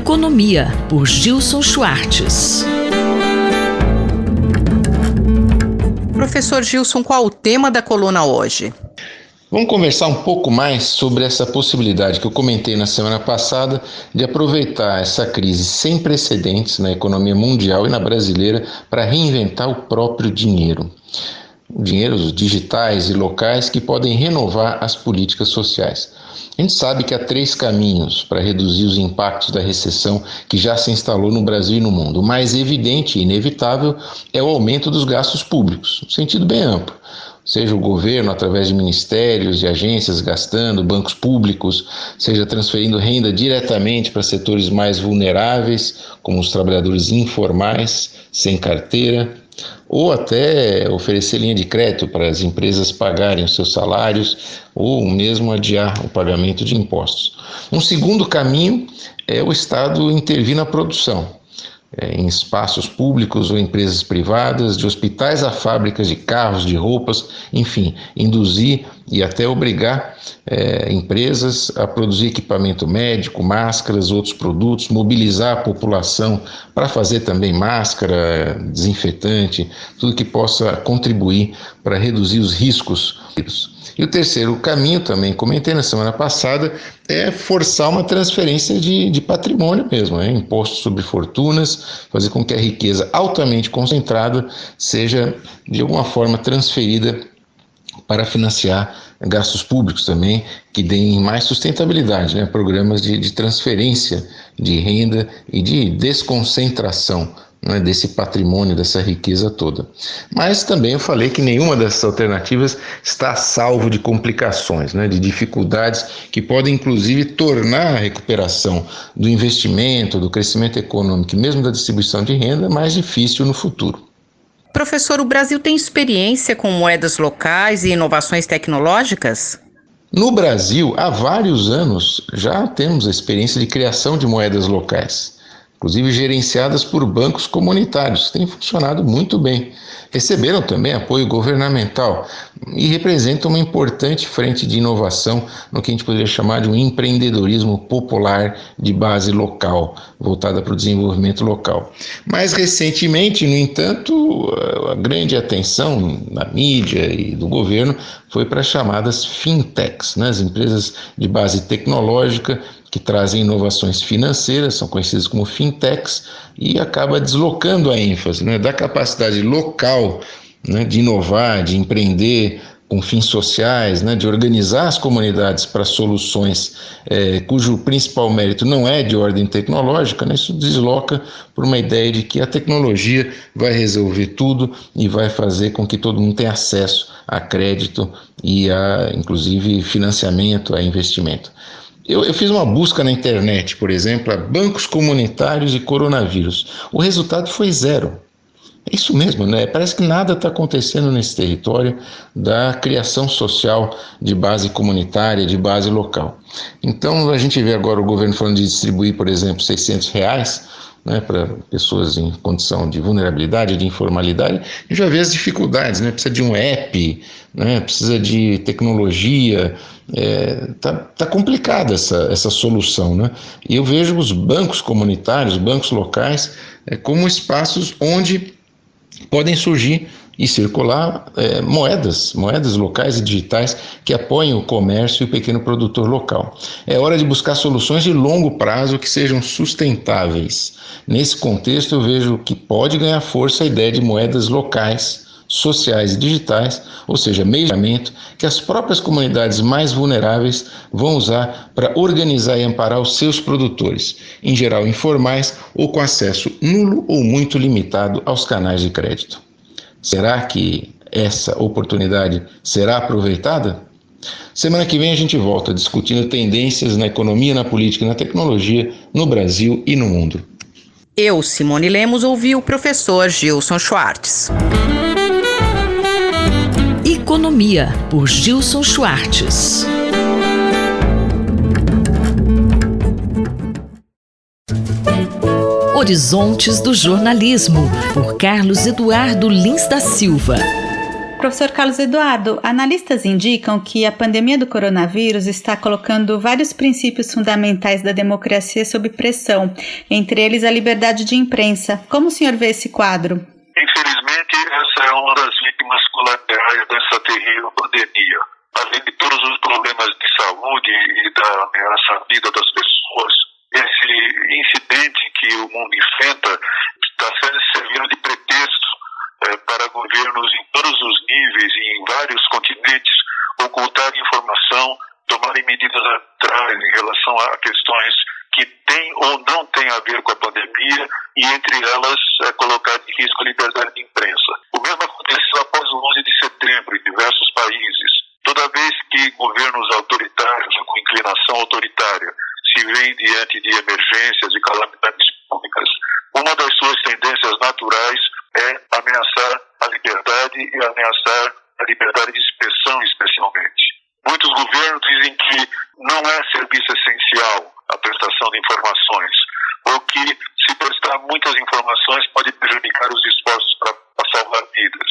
Economia, por Gilson Schwartz. Professor Gilson, qual o tema da coluna hoje? Vamos conversar um pouco mais sobre essa possibilidade que eu comentei na semana passada de aproveitar essa crise sem precedentes na economia mundial e na brasileira para reinventar o próprio dinheiro. Dinheiros digitais e locais que podem renovar as políticas sociais. A gente sabe que há 3 caminhos para reduzir os impactos da recessão que já se instalou no Brasil e no mundo. O mais evidente e inevitável é o aumento dos gastos públicos, no sentido bem amplo. Seja o governo, através de ministérios e agências, gastando, bancos públicos, seja transferindo renda diretamente para setores mais vulneráveis, como os trabalhadores informais, sem carteira, ou até oferecer linha de crédito para as empresas pagarem os seus salários, ou mesmo adiar o pagamento de impostos. Um segundo caminho é o Estado intervir na produção. Em espaços públicos ou empresas privadas, de hospitais a fábricas de carros, de roupas, enfim, induzir e até obrigar empresas a produzir equipamento médico, máscaras, outros produtos, mobilizar a população para fazer também máscara, desinfetante, tudo que possa contribuir para reduzir os riscos. E o terceiro caminho, também comentei na semana passada, é forçar uma transferência de patrimônio mesmo, imposto sobre fortunas, fazer com que a riqueza altamente concentrada seja de alguma forma transferida para financiar gastos públicos também, que deem mais sustentabilidade, programas de transferência de renda e de desconcentração desse patrimônio, dessa riqueza toda. Mas também eu falei que nenhuma dessas alternativas está a salvo de complicações, de dificuldades que podem inclusive tornar a recuperação do investimento, do crescimento econômico e mesmo da distribuição de renda mais difícil no futuro. Professor, o Brasil tem experiência com moedas locais e inovações tecnológicas? No Brasil, há vários anos já temos a experiência de criação de moedas locais, inclusive gerenciadas por bancos comunitários, que têm funcionado muito bem. Receberam também apoio governamental e representam uma importante frente de inovação no que a gente poderia chamar de um empreendedorismo popular de base local, voltada para o desenvolvimento local. Mais recentemente, no entanto, a grande atenção da mídia e do governo foi para as chamadas fintechs, as empresas de base tecnológica que trazem inovações financeiras, são conhecidas como fintechs, e acaba deslocando a ênfase da capacidade local de inovar, de empreender com fins sociais, de organizar as comunidades para soluções cujo principal mérito não é de ordem tecnológica, isso desloca por uma ideia de que a tecnologia vai resolver tudo e vai fazer com que todo mundo tenha acesso a crédito e a, inclusive, financiamento, a investimento. Eu fiz uma busca na internet, por exemplo, a bancos comunitários e coronavírus. O resultado foi 0. É isso mesmo, Parece que nada está acontecendo nesse território da criação social de base comunitária, de base local. Então, a gente vê agora o governo falando de distribuir, por exemplo, R$600, para pessoas em condição de vulnerabilidade, de informalidade, e já vê as dificuldades, precisa de um app, precisa de tecnologia, tá complicada essa solução, E eu vejo os bancos comunitários, bancos locais, como espaços onde podem surgir e circular moedas locais e digitais que apoiem o comércio e o pequeno produtor local. É hora de buscar soluções de longo prazo que sejam sustentáveis. Nesse contexto, eu vejo que pode ganhar força a ideia de moedas locais, sociais e digitais, ou seja, meio de pagamento que as próprias comunidades mais vulneráveis vão usar para organizar e amparar os seus produtores, em geral informais ou com acesso nulo ou muito limitado aos canais de crédito. Será que essa oportunidade será aproveitada? Semana que vem a gente volta discutindo tendências na economia, na política e na tecnologia no Brasil e no mundo. Eu, Simone Lemos, ouvi o professor Gilson Schwartz. Economia, por Gilson Schwartz. Horizontes do Jornalismo, por Carlos Eduardo Lins da Silva. Professor Carlos Eduardo, analistas indicam que a pandemia do coronavírus está colocando vários princípios fundamentais da democracia sob pressão, entre eles a liberdade de imprensa. Como o senhor vê esse quadro? Infelizmente, essa é uma das vítimas colaterais dessa terrível pandemia. Além de todos os problemas de saúde e da ameaça à vida das pessoas, esse incidente que o mundo enfrenta está servindo de pretexto para governos em todos os níveis e em vários continentes ocultarem informação, tomarem medidas atrás em relação a questões que têm ou não têm a ver com a pandemia e, entre elas, colocar em risco a liberdade de imprensa. O mesmo aconteceu após o 11 de setembro em diversos países. Toda vez que governos autoritários ou com inclinação autoritária se veem diante de emergências e calamidades públicas, uma das suas tendências naturais é ameaçar a liberdade e ameaçar a liberdade de expressão, especialmente. Muitos governos dizem que não é serviço essencial a prestação de informações, ou que se prestar muitas informações pode prejudicar os esforços para salvar vidas.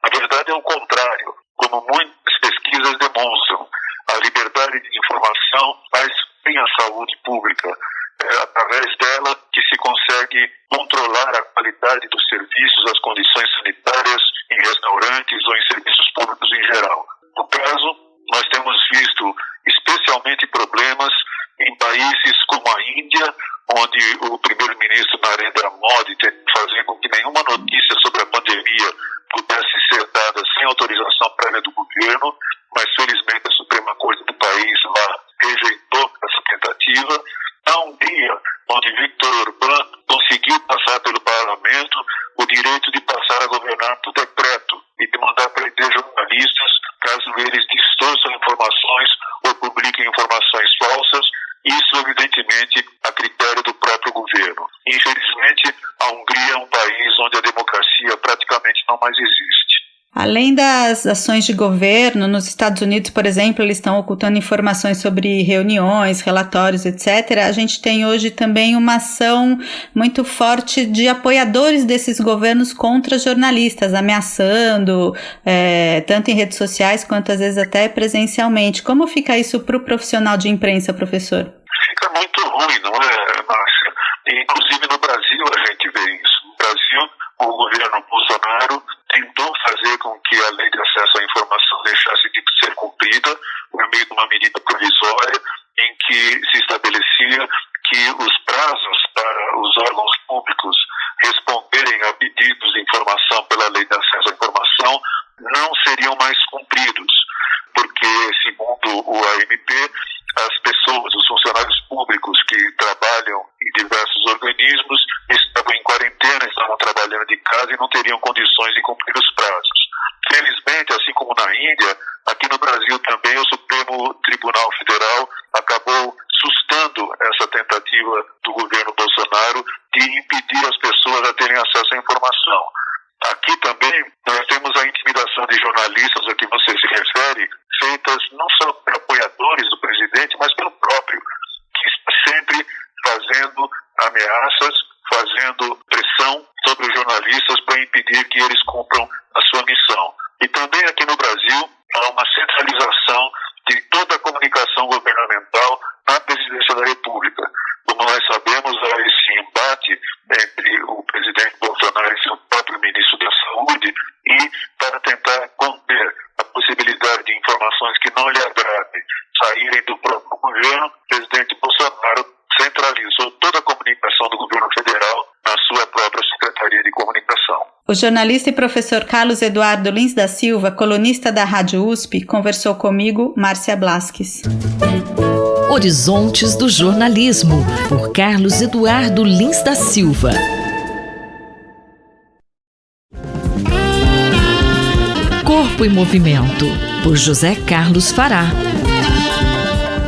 A verdade é o contrário. Como muitas pesquisas demonstram, a liberdade de informação faz bem à saúde pública. É através dela que se consegue controlar a qualidade dos serviços, as condições sanitárias em restaurantes ou em serviços públicos em geral. No caso, nós temos visto especialmente problemas em países como a Índia, onde o primeiro-ministro Narendra Modi tem que fazer com que nenhuma notícia sobre a pandemia pudesse ser dada sem autorização prévia do governo, mas felizmente a Suprema Corte do país lá rejeitou essa tentativa. Na Hungria, onde Viktor Orbán conseguiu passar pelo parlamento o direito de passar a governar por decreto e de mandar prender jornalistas caso eles distorçam informações ou publiquem informações falsas, isso evidentemente a critério do próprio governo. Infelizmente, a Hungria é um país onde a democracia praticamente não mais existe. Além das ações de governo, nos Estados Unidos, por exemplo, eles estão ocultando informações sobre reuniões, relatórios, etc. A gente tem hoje também uma ação muito forte de apoiadores desses governos contra jornalistas, ameaçando, tanto em redes sociais quanto às vezes até presencialmente. Como fica isso para o profissional de imprensa, professor? Fica muito ruim, não é, Márcia? Inclusive no Brasil a gente vê isso. No Brasil, o governo Bolsonaro tentou fazer com que a lei de acesso à informação deixasse de ser cumprida por meio de uma medida provisória em que se estabelecia que os prazos para os órgãos públicos responderem a pedidos de informação pela lei de acesso à informação não seriam mais cumpridos, porque, segundo o AMP, as pessoas, os funcionários públicos que trabalham em diversos organismos estavam em quarentena, estavam trabalhando de casa e não teriam condições de cumprir os prazos. Felizmente, assim como na Índia, aqui no Brasil também o Supremo Tribunal Federal acabou sustando essa tentativa do governo Bolsonaro de impedir as pessoas a terem acesso à informação. Aqui também nós temos a intimidação de jornalistas a que você se refere, feitas não só por apoiadores do presidente, mas pelo próprio, que está sempre fazendo ameaças, fazendo pressão sobre os jornalistas para impedir que eles cumpram a sua missão. E também aqui no Brasil há uma centralização de toda a comunicação governamental na Presidência da República. Como nós sabemos, há esse embate entre o presidente Bolsonaro e seu próprio ministro da Saúde, e para tentar conter a possibilidade de informações que não lhe agradem saírem do próprio governo, o presidente Bolsonaro centralizou toda a comunicação do governo federal na sua própria Secretaria de Comunicação. O jornalista e professor Carlos Eduardo Lins da Silva, colunista da Rádio USP, conversou comigo, Márcia Blasques. Horizontes do Jornalismo, por Carlos Eduardo Lins da Silva. Corpo em Movimento, por José Carlos Fará.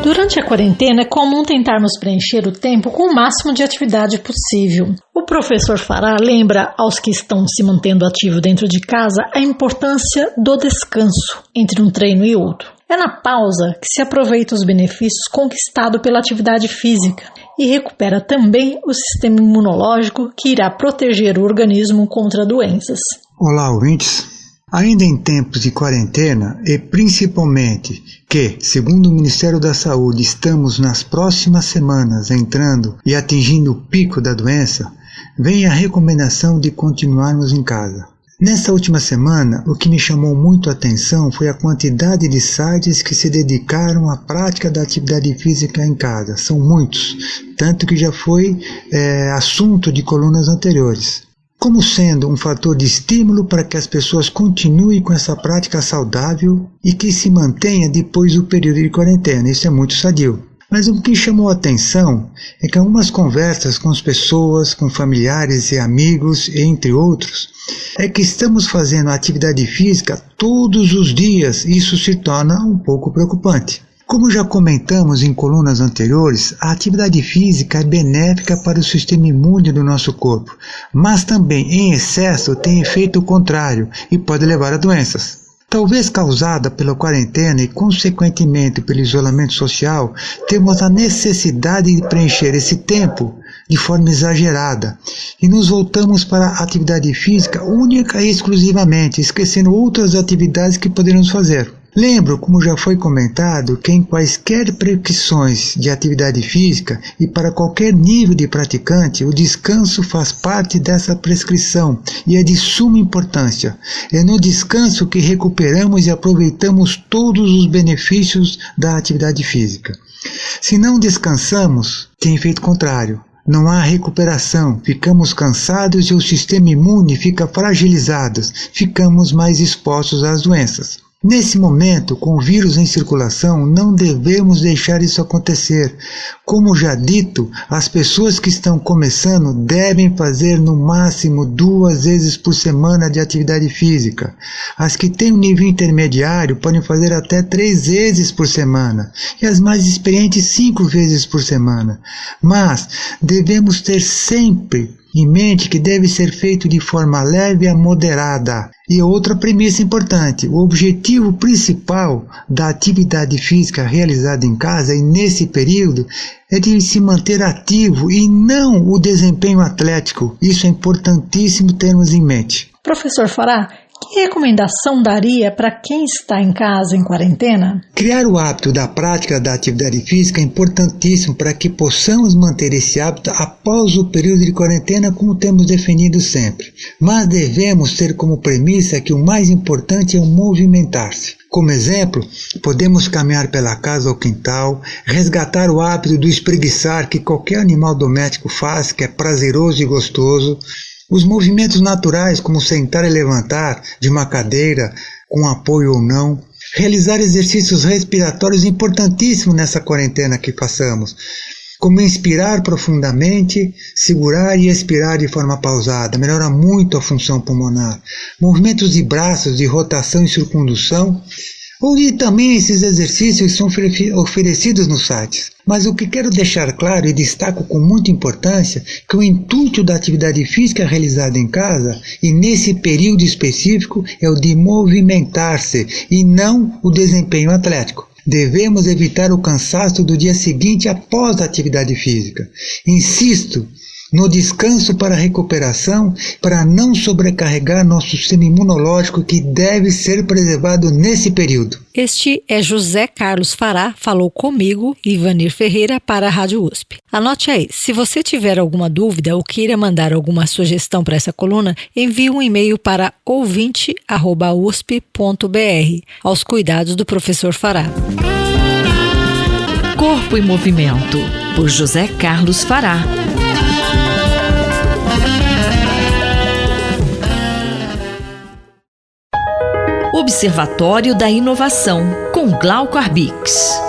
Durante a quarentena é comum tentarmos preencher o tempo com o máximo de atividade possível. O professor Fará lembra aos que estão se mantendo ativos dentro de casa a importância do descanso entre um treino e outro. É na pausa que se aproveita os benefícios conquistados pela atividade física e recupera também o sistema imunológico que irá proteger o organismo contra doenças. Olá, ouvintes. Ainda em tempos de quarentena e principalmente que, segundo o Ministério da Saúde, estamos nas próximas semanas entrando e atingindo o pico da doença, vem a recomendação de continuarmos em casa. Nesta última semana, o que me chamou muito a atenção foi a quantidade de sites que se dedicaram à prática da atividade física em casa. São muitos, tanto que já foi assunto de colunas anteriores. Como sendo um fator de estímulo para que as pessoas continuem com essa prática saudável e que se mantenha depois do período de quarentena. Isso é muito sadio. Mas o que chamou a atenção é que algumas conversas com as pessoas, com familiares e amigos, entre outros, é que estamos fazendo atividade física todos os dias e isso se torna um pouco preocupante. Como já comentamos em colunas anteriores, a atividade física é benéfica para o sistema imune do nosso corpo, mas também em excesso tem efeito contrário e pode levar a doenças. Talvez causada pela quarentena e consequentemente pelo isolamento social, temos a necessidade de preencher esse tempo de forma exagerada e nos voltamos para a atividade física única e exclusivamente, esquecendo outras atividades que poderíamos fazer. Lembro, como já foi comentado, que em quaisquer prescrições de atividade física e para qualquer nível de praticante, o descanso faz parte dessa prescrição e é de suma importância. É no descanso que recuperamos e aproveitamos todos os benefícios da atividade física. Se não descansamos, tem efeito contrário. Não há recuperação, ficamos cansados e o sistema imune fica fragilizado, ficamos mais expostos às doenças. Nesse momento, com o vírus em circulação, não devemos deixar isso acontecer. Como já dito, as pessoas que estão começando devem fazer no máximo 2 vezes por semana de atividade física. As que têm um nível intermediário podem fazer até 3 vezes por semana e as mais experientes 5 vezes por semana. Mas devemos ter sempre em mente que deve ser feito de forma leve a moderada. E outra premissa importante, o objetivo principal da atividade física realizada em casa e nesse período é de se manter ativo e não o desempenho atlético. Isso é importantíssimo termos em mente. Professor Fará, que recomendação daria para quem está em casa em quarentena? Criar o hábito da prática da atividade física é importantíssimo para que possamos manter esse hábito após o período de quarentena, como temos definido sempre. Mas devemos ter como premissa que o mais importante é o movimentar-se. Como exemplo, podemos caminhar pela casa ou quintal, resgatar o hábito do espreguiçar que qualquer animal doméstico faz, que é prazeroso e gostoso. Os movimentos naturais, como sentar e levantar de uma cadeira, com apoio ou não. Realizar exercícios respiratórios importantíssimos nessa quarentena que passamos, como inspirar profundamente, segurar e expirar de forma pausada. Melhora muito a função pulmonar. Movimentos de braços, de rotação e circundução. E também esses exercícios são oferecidos nos sites. Mas o que quero deixar claro e destaco com muita importância que o intuito da atividade física realizada em casa e nesse período específico é o de movimentar-se e não o desempenho atlético. Devemos evitar o cansaço do dia seguinte após a atividade física. Insisto no descanso para a recuperação, para não sobrecarregar nosso sistema imunológico que deve ser preservado nesse período. Este é José Carlos Fará, falou comigo, Ivanir Ferreira, para a Rádio USP. Anote aí, se você tiver alguma dúvida ou queira mandar alguma sugestão para essa coluna, envie um e-mail para ouvinte@usp.br, aos cuidados do professor Fará. Corpo em Movimento, por José Carlos Fará. Observatório da Inovação, com Glauco Arbix.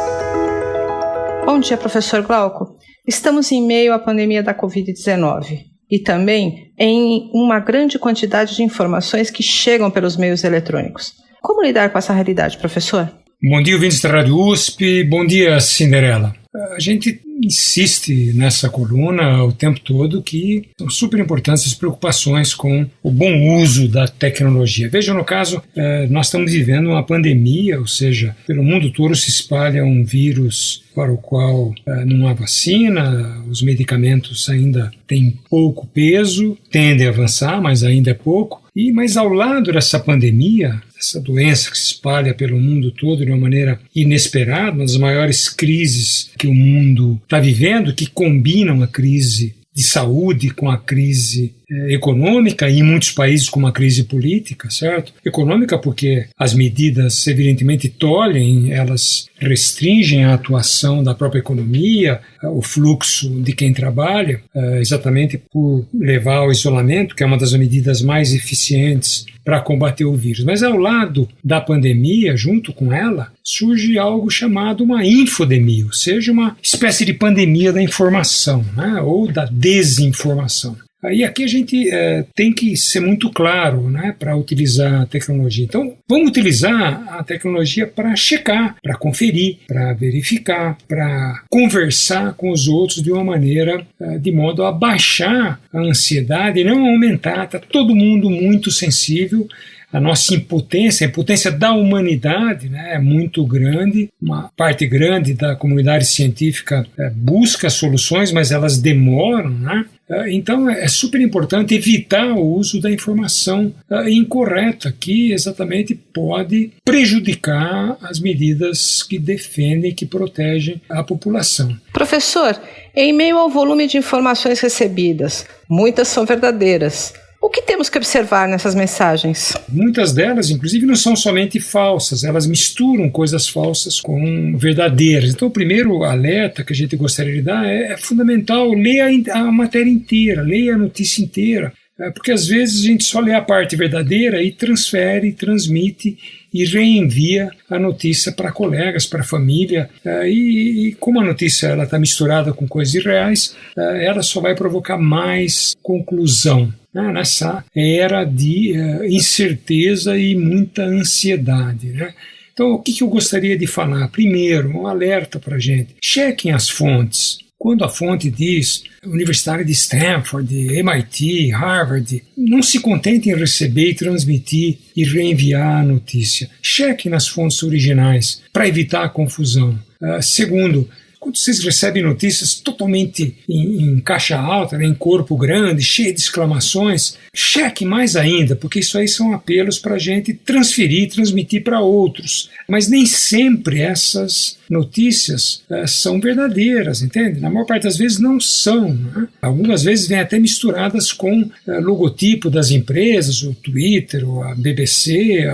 Bom dia, professor Glauco. Estamos em meio à pandemia da Covid-19 e também em uma grande quantidade de informações que chegam pelos meios eletrônicos. Como lidar com essa realidade, professor? Bom dia, ouvintes da Rádio USP. Bom dia, Cinderela. A gente insiste nessa coluna o tempo todo que são super importantes as preocupações com o bom uso da tecnologia. Veja, no caso, nós estamos vivendo uma pandemia, ou seja, pelo mundo todo se espalha um vírus para o qual não há vacina, os medicamentos ainda têm pouco peso, tendem a avançar, mas ainda é pouco, Mas ao lado dessa pandemia, essa doença que se espalha pelo mundo todo de uma maneira inesperada, uma das maiores crises que o mundo está vivendo, que combinam a crise de saúde com a crise econômica e em muitos países com uma crise política, certo? Econômica porque as medidas evidentemente tolhem, elas restringem a atuação da própria economia, o fluxo de quem trabalha, exatamente por levar ao isolamento, que é uma das medidas mais eficientes para combater o vírus. Mas ao lado da pandemia, junto com ela, surge algo chamado uma infodemia, ou seja, uma espécie de pandemia da informação, né? Ou da desinformação. E aqui a gente tem que ser muito claro, né, para utilizar a tecnologia. Então, vamos utilizar a tecnologia para checar, para conferir, para verificar, para conversar com os outros de uma maneira, de modo a baixar a ansiedade e não aumentar. Está todo mundo muito sensível. A nossa impotência, a impotência da humanidade, né, é muito grande. Uma parte grande da comunidade científica busca soluções, mas elas demoram, né? Então é super importante evitar o uso da informação incorreta, que exatamente pode prejudicar as medidas que defendem, que protegem a população. Professor, em meio ao volume de informações recebidas, muitas são verdadeiras. O que temos que observar nessas mensagens? Muitas delas, inclusive, não são somente falsas, elas misturam coisas falsas com verdadeiras. Então, o primeiro alerta que a gente gostaria de dar é fundamental: leia a matéria inteira, leia a notícia inteira, porque às vezes a gente só lê a parte verdadeira e transfere, transmite e reenvia a notícia para colegas, para a família, e como a notícia está misturada com coisas irreais, ela só vai provocar mais conclusão nessa era de incerteza e muita ansiedade, né? Então, o que eu gostaria de falar? Primeiro, um alerta para a gente: chequem as fontes. Quando a fonte diz Universidade de Stanford, MIT, Harvard, não se contente em receber e transmitir e reenviar a notícia. Cheque nas fontes originais para evitar a confusão. Segundo, quando vocês recebem notícias totalmente em caixa alta, né, em corpo grande, cheio de exclamações, cheque mais ainda, porque isso aí são apelos para a gente transferir, transmitir para outros. Mas nem sempre essas notícias são verdadeiras, entende? Na maior parte das vezes não são, né? Algumas vezes vêm até misturadas com logotipo das empresas, o Twitter, a BBC,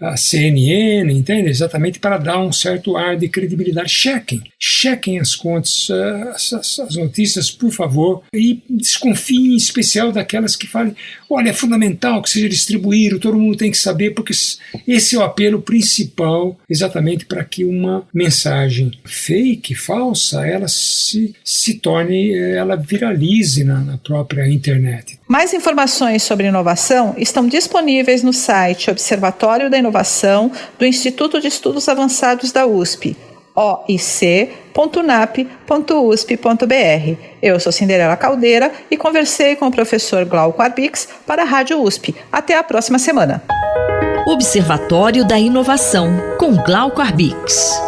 a CNN, entende? Exatamente para dar um certo ar de credibilidade. Chequem as fontes, as notícias, por favor, e desconfiem em especial daquelas que falem: olha, é fundamental que seja distribuído, todo mundo tem que saber, porque esse é o apelo principal, exatamente para que uma mensagem fake, falsa, ela se torne, ela viralize na própria internet. Mais informações sobre inovação estão disponíveis no site Observatório da Inovação do Instituto de Estudos Avançados da USP, oic.nap.usp.br. Eu sou Cinderela Caldeira e conversei com o professor Glauco Arbix para a Rádio USP. Até a próxima semana. Observatório da Inovação, com Glauco Arbix.